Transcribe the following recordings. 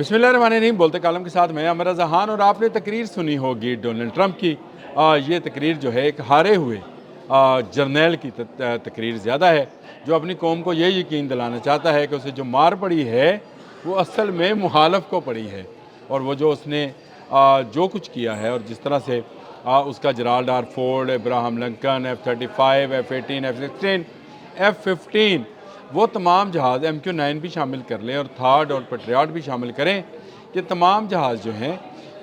बिस्मिल्लाहिर्रहमानिर्रहीम। बोलते कालम के साथ मैं अमर रज़ा खान। और आपने तकरीर सुनी होगी डोनाल्ड ट्रंप की। ये तकरीर जो है एक हारे हुए जर्नैल की तकरीर ज़्यादा है, जो अपनी कौम को ये यकीन दिलाना चाहता है कि उसे जो मार पड़ी है वो असल में मुखालफ को पड़ी है। और वो जो उसने जो कुछ किया है और जिस तरह से उसका Gerald R Ford, Abraham Lincoln, F-35, F-18, F-16, F-15 वो तमाम जहाज़ MQ-9 भी शामिल कर लें और थार्ड और पेट्रियाट भी शामिल करें, ये तमाम जहाज़ जो हैं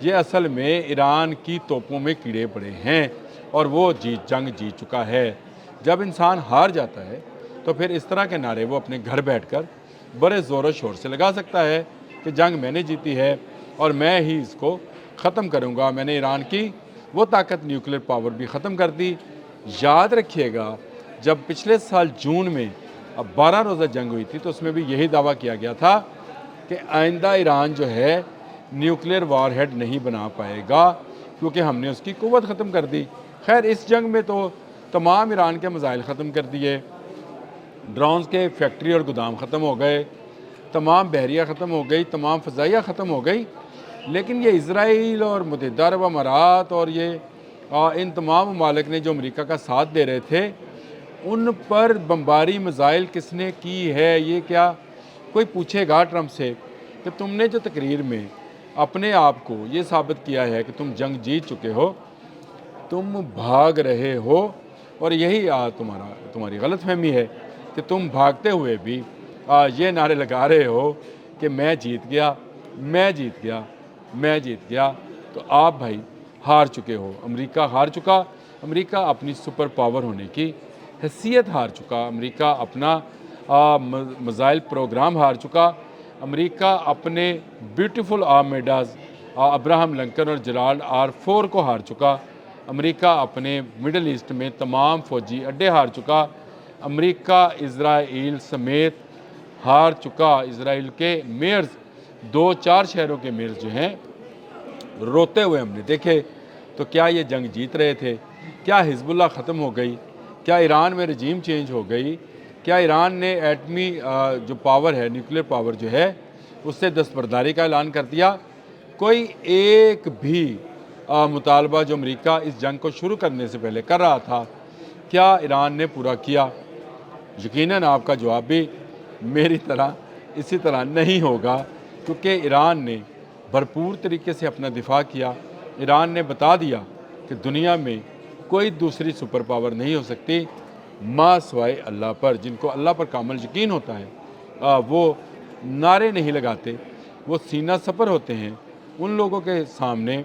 ये असल में ईरान की तोपों में कीड़े पड़े हैं और वो जंग जीत चुका है। जब इंसान हार जाता है तो फिर इस तरह के नारे वो अपने घर बैठकर बड़े ज़ोर शोर से लगा सकता है कि जंग मैंने जीती है और मैं ही इसको ख़त्म करूँगा, मैंने ईरान की वो ताकत न्यूक्लियर पावर भी ख़त्म कर दी। याद रखिएगा, जब पिछले साल जून में अब 12 रोज़ा जंग हुई थी तो उसमें भी यही दावा किया गया था कि आइंदा ईरान जो है न्यूक्लियर वार हेड नहीं बना पाएगा क्योंकि हमने उसकी क़ुव्वत ख़त्म कर दी। खैर, इस जंग में तो तमाम ईरान के मिसाइल ख़त्म कर दिए, ड्रोन्स के फैक्ट्री और गोदाम ख़त्म हो गए, तमाम बहरिया ख़त्म हो गई, तमाम फ़ज़ाइया ख़त्म हो गई। लेकिन ये इसराइल और मुत्तहिदा अरब अमारात और ये इन तमाम ममालिक ने जो अमेरिका का साथ दे रहे थे, उन पर बमबारी मिसाइल किसने की है? ये क्या कोई पूछेगा ट्रंप से कि तुमने जो तकरीर में अपने आप को ये साबित किया है कि तुम जंग जीत चुके हो, तुम भाग रहे हो और यही तुम्हारी गलतफहमी है कि तुम भागते हुए भी ये नारे लगा रहे हो कि मैं जीत गया, मैं जीत गया, मैं जीत गया। तो आप भाई हार चुके हो, अमेरिका हार चुका, अमेरिका अपनी सुपर पावर होने की हैसियत हार चुका, अमेरिका अपना मिसाइल प्रोग्राम हार चुका, अमेरिका अपने ब्यूटीफुल आर्मेडाज अब्राहम लिंकन और जराल्ड R4 को हार चुका, अमेरिका अपने मिडल ईस्ट में तमाम फ़ौजी अड्डे हार चुका, अमेरिका इज़राइल समेत हार चुका। इज़राइल के मेयर्स 2-4 शहरों के मेयर्स जो हैं रोते हुए हमने देखे। तो क्या ये जंग जीत रहे थे? क्या हिजबुल्लाह ख़त्म हो गई? क्या ईरान में रजीम चेंज हो गई? क्या ईरान ने एटमी जो पावर है, न्यूक्लियर पावर जो है, उससे दस्तबरदारी का ऐलान कर दिया? कोई एक भी मुतालबा जो अमेरिका इस जंग को शुरू करने से पहले कर रहा था, क्या ईरान ने पूरा किया? यकीनन आपका जवाब भी मेरी तरह इसी तरह नहीं होगा, क्योंकि ईरान ने भरपूर तरीके से अपना दिफा किया। ईरान ने बता दिया कि दुनिया में कोई दूसरी सुपर पावर नहीं हो सकती माँ सिवाय अल्लाह पर। जिनको अल्लाह पर कामिल यकीन होता है वो नारे नहीं लगाते, वो सीना सपर होते हैं। उन लोगों के सामने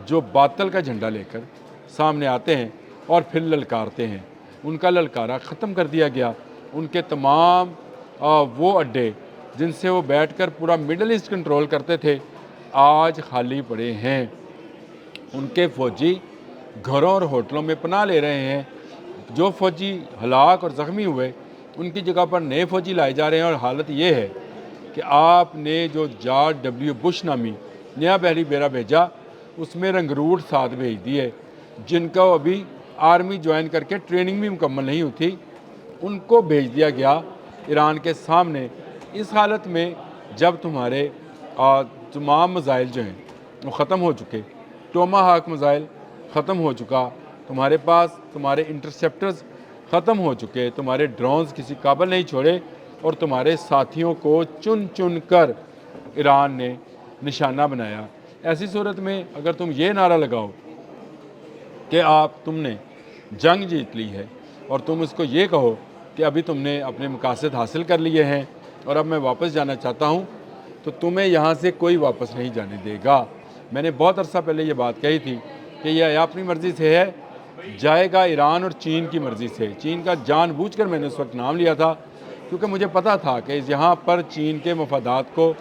जो बातल का झंडा लेकर सामने आते हैं और फिर ललकारते हैं, उनका ललकारा ख़त्म कर दिया गया। उनके तमाम वो अड्डे जिनसे वो बैठकर पूरा मिडल ईस्ट कंट्रोल करते थे, आज खाली पड़े हैं। उनके फ़ौजी घरों और होटलों में पनाह ले रहे हैं। जो फ़ौजी हलाक और ज़ख्मी हुए, उनकी जगह पर नए फ़ौजी लाए जा रहे हैं। और हालत ये है कि आपने जो जॉर्ज W बुश नामी नया बहरी बेरा भेजा, उसमें रंगरूट साथ भेज दिए, जिनका अभी आर्मी ज्वाइन करके ट्रेनिंग भी मुकम्मल नहीं हुई थी, उनको भेज दिया गया ईरान के सामने। इस हालत में जब तुम्हारे तमाम मिसाइल जो हैं वो ख़त्म हो चुके, टोमाहाक मिसाइल ख़त्म हो चुका, तुम्हारे पास तुम्हारे इंटरसेप्टर्स ख़त्म हो चुके, तुम्हारे ड्रोन्स किसी काबिल नहीं छोड़े और तुम्हारे साथियों को चुन चुन कर ईरान ने निशाना बनाया। ऐसी सूरत में अगर तुम ये नारा लगाओ कि तुमने जंग जीत ली है और तुम इसको ये कहो कि अभी तुमने अपने मकासद हासिल कर लिए हैं और अब मैं वापस जाना चाहता हूँ, तो तुम्हें यहाँ से कोई वापस नहीं जाने देगा। मैंने बहुत अरसा पहले ये बात कही थी कि यह अपनी मर्ज़ी से है, जाएगा ईरान और चीन की मर्ज़ी से। चीन का जानबूझकर मैंने उस वक्त नाम लिया था क्योंकि मुझे पता था कि यहाँ पर चीन के मफादात को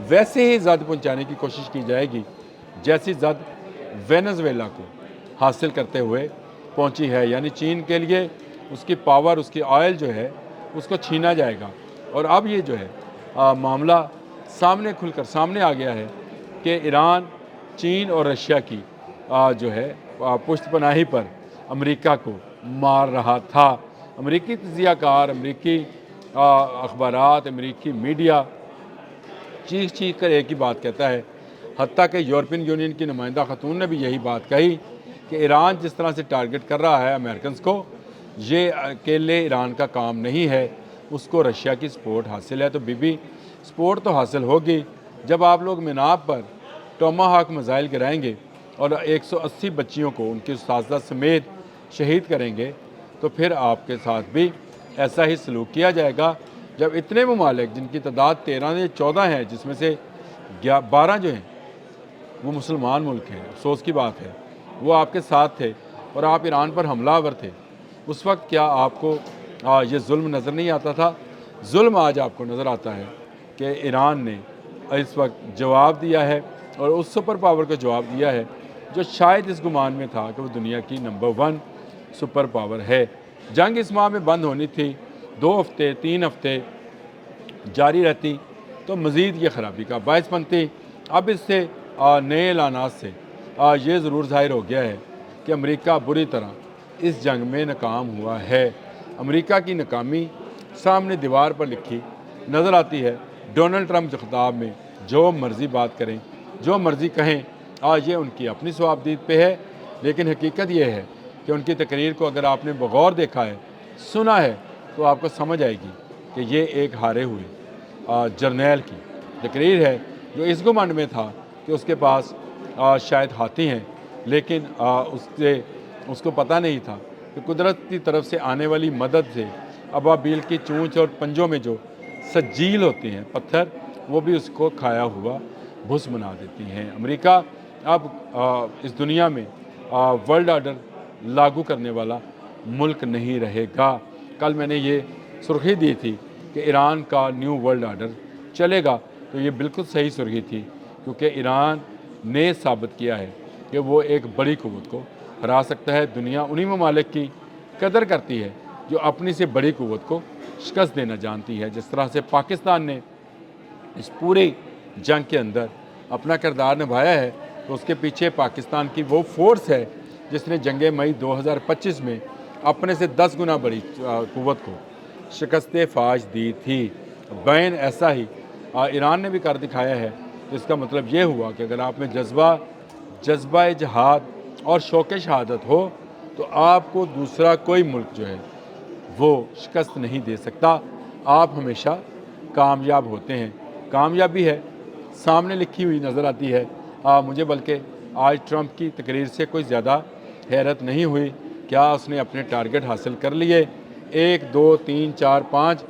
वैसे ही ज़द पहुँचाने की कोशिश की जाएगी जैसी ज़द वेनेज़ुएला को हासिल करते हुए पहुँची है। यानी चीन के लिए उसकी पावर, उसकी ऑयल जो है, उसको छीना जाएगा। और अब ये जो है मामला सामने खुलकर सामने आ गया है कि ईरान, चीन और रशिया की जो है पुष्टपनाही पर अमेरिका को मार रहा था। अमेरिकी तज्ज़ियाकार, अमेरिकी अखबारात, अमेरिकी मीडिया چیخ چیخ کر ایک ہی بات کہتا ہے، حتیٰ کہ یورپین یونین کی نمائندہ خاتون نے بھی یہی بات کہی کہ ایران جس طرح سے ٹارگٹ کر رہا ہے امریکنز کو، یہ اکیلے ایران کا کام نہیں ہے، اس کو رشیا کی سپورٹ حاصل ہے۔ تو بی بی سپورٹ تو حاصل ہوگی جب آپ لوگ میناب پر ٹوما ہاک میزائل گرائیں گے اور 180 بچیوں کو ان کے اساتذہ سمیت شہید کریں گے، تو پھر آپ کے ساتھ بھی ایسا ہی سلوک کیا جائے گا جب اتنے ممالک جن کی تعداد 13 یا 14 ہے، جس میں سے 12 جو ہیں وہ مسلمان ملک ہیں، افسوس کی بات ہے، وہ آپ کے ساتھ تھے اور آپ ایران پر حملہ آور تھے، اس وقت کیا آپ کو یہ ظلم نظر نہیں آتا تھا؟ ظلم آج آپ کو نظر آتا ہے کہ ایران نے اس وقت جواب دیا ہے اور اس سپر پاور کو جواب دیا ہے جو شاید اس گمان میں تھا کہ وہ دنیا کی نمبر 1 سپر پاور ہے۔ جنگ اس ماہ میں بند ہونی تھی، 2 ہفتے 3 ہفتے جاری رہتی تو مزید یہ خرابی کا باعث بنتی۔ اب اس سے نئے اعلانات سے یہ ضرور ظاہر ہو گیا ہے کہ امریکہ بری طرح اس جنگ میں ناکام ہوا ہے۔ امریکہ کی ناکامی سامنے دیوار پر لکھی نظر آتی ہے۔ ڈونلڈ ٹرمپ جو خطاب میں جو مرضی بات کریں، جو مرضی کہیں، یہ ان کی اپنی صوابدید پہ ہے، لیکن حقیقت یہ ہے کہ ان کی تقریر کو اگر آپ نے بغور دیکھا ہے، سنا ہے، تو آپ کو سمجھ آئے گی کہ یہ ایک ہارے ہوئے جرنیل کی تقریر ہے جو اس گمنڈ میں تھا کہ اس کے پاس شاید ہاتھی ہیں، لیکن اس کو پتہ نہیں تھا کہ قدرت کی طرف سے آنے والی مدد سے ابابیل کی چونچ اور پنجوں میں جو سجیل ہوتے ہیں پتھر، وہ بھی اس کو کھایا ہوا بھس بنا دیتی ہیں۔ امریکہ اب اس دنیا میں ورلڈ آرڈر لاگو کرنے والا ملک نہیں رہے گا۔ کل میں نے یہ سرخی دی تھی کہ ایران کا نیو ورلڈ آرڈر چلے گا، تو یہ بالکل صحیح سرخی تھی، کیونکہ ایران نے ثابت کیا ہے کہ وہ ایک بڑی قوت کو ہرا سکتا ہے۔ دنیا انہی ممالک کی قدر کرتی ہے جو اپنی سے بڑی قوت کو شکست دینا جانتی ہے۔ جس طرح سے پاکستان نے اس پورے جنگ کے اندر اپنا کردار نبھایا ہے، تو اس کے پیچھے پاکستان کی وہ فورس ہے جس نے جنگ مئی 2025 میں اپنے سے 10 گنا بڑی قوت کو شکست فاش دی تھی۔ بین ایسا ہی ایران نے بھی کر دکھایا ہے۔ اس کا مطلب یہ ہوا کہ اگر آپ میں جذبہ جہاد اور شوق شہادت ہو تو آپ کو دوسرا کوئی ملک جو ہے وہ شکست نہیں دے سکتا۔ آپ ہمیشہ کامیاب ہوتے ہیں۔ کامیابی ہے سامنے لکھی ہوئی نظر آتی ہے مجھے، بلکہ آج ٹرمپ کی تقریر سے کوئی زیادہ حیرت نہیں ہوئی۔ کیا اس نے اپنے ٹارگٹ حاصل کر لیے؟ 1 2 3 4 5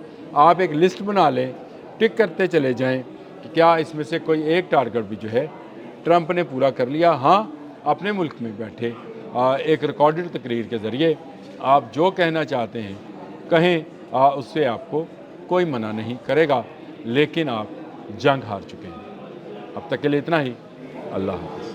آپ ایک لسٹ بنا لیں، ٹک کرتے چلے جائیں کہ کیا اس میں سے کوئی ایک ٹارگٹ بھی جو ہے ٹرمپ نے پورا کر لیا؟ ہاں، اپنے ملک میں بیٹھے ایک ریکارڈڈ تقریر کے ذریعے آپ جو کہنا چاہتے ہیں کہیں، اس سے آپ کو کوئی منع نہیں کرے گا، لیکن آپ جنگ ہار چکے ہیں۔ اب تک کے لیے اتنا ہی۔ اللہ حافظ۔